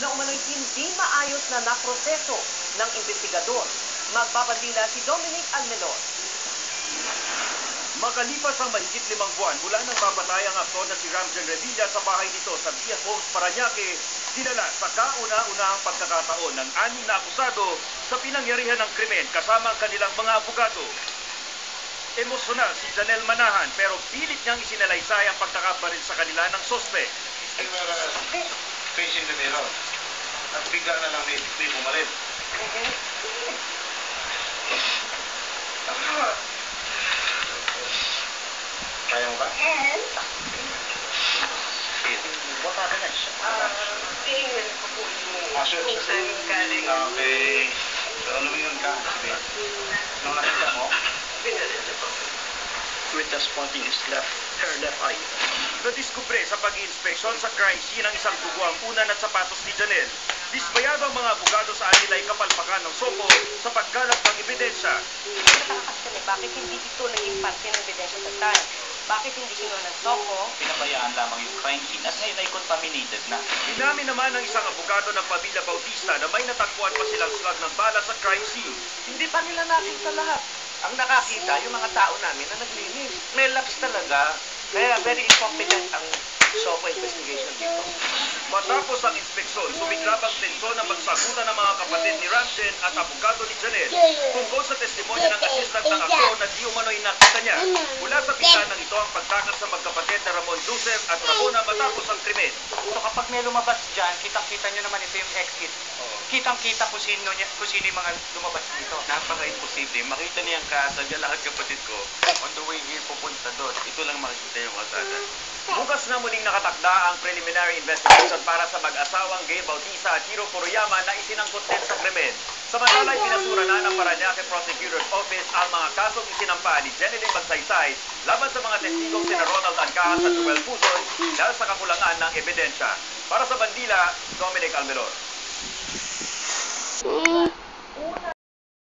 na umano'y hindi maayos na naproseso ng investigador. Magpapandila si Dominic Almelor. Makalipas ang mahigit 5 buwan mula nang mapatay ang aktor na si Ramjen Revilla sa bahay nito sa BF Homes, Parañaque, dinala sa kauna-unahang pagkakataon ng 6 na akusado sa pinangyarihan ng krimen kasama ang kanilang mga abogado. Emosyonal si Janelle Manahan pero pilit niyang isinalaysay ang pagkakabaril sa kanila ng sospek. They were facing the mirror. At bigla na lang may bumalit. Kaya mo ba? What happened next? Tinignan ko po yung minsan galing. Okay. So, lumingon ka. Sige. Nung nakita mo? Pinalala po. With the spot in his her left eye. Nadiskubre sa pag-iinspeksyon sa crime scene ng isang dugo ang unan at sapatos ni Janelle. Dismayado ang mga abogado sa anilay kapalpakan ng Sopo sa pagkalap ng ebidensya. Nakakakas kami, bakit hindi ito naging parte ng ebidensya sa time? Bakit hindi kinuha ng Soko? Pinabayaan lamang yung crime scene at ngayon ay contaminated na. Inamin naman ng isang abogado ng pamilya Bautista na may natagpuan pa silang slag ng bala sa crime scene. Hindi pa nila nakita lahat. Ang nakakita, yung mga tao namin na naglinis. May lapse talaga. Kaya very incompetent ang SOCO investigation dito. Matapos ang inspeksyon, sumiklab ang tensyon ng magsagutan ng mga kapatid ni Ramjen at abogado ni Janelle tungkol sa testimonya ng assistant ng aktor na di umano'y nakita niya. Mula sa pisanan ito ang pagtakas sa magkapatid na Ramon Joseph at Ramona matapos ang krimen. So kapag may lumabas dyan, kitang-kita nyo naman ito yung exit. Kitang-kita kung sino yung mga lumabas dito. Napaka-imposible. Makita niya ang kasal niya, lahat kapatid ko. On the way here, pupunta doon. Ito lang makikita yung kasada. Bukas na muling nakatakda ang preliminary investigation para sa mag-asawang Gay Bautista at Hiro Furuyama na isinangkot din sa krimen. Samantala, pinasura na ng Parañaque Prosecutor's Office ang mga kasong isinampa ni Jeneline Magsaysay laban sa mga testigong sina Ronald Ancahas at Joel Puzon dahil sa kakulangan ng ebidensya. Para sa Bandila, Dominic Almelor.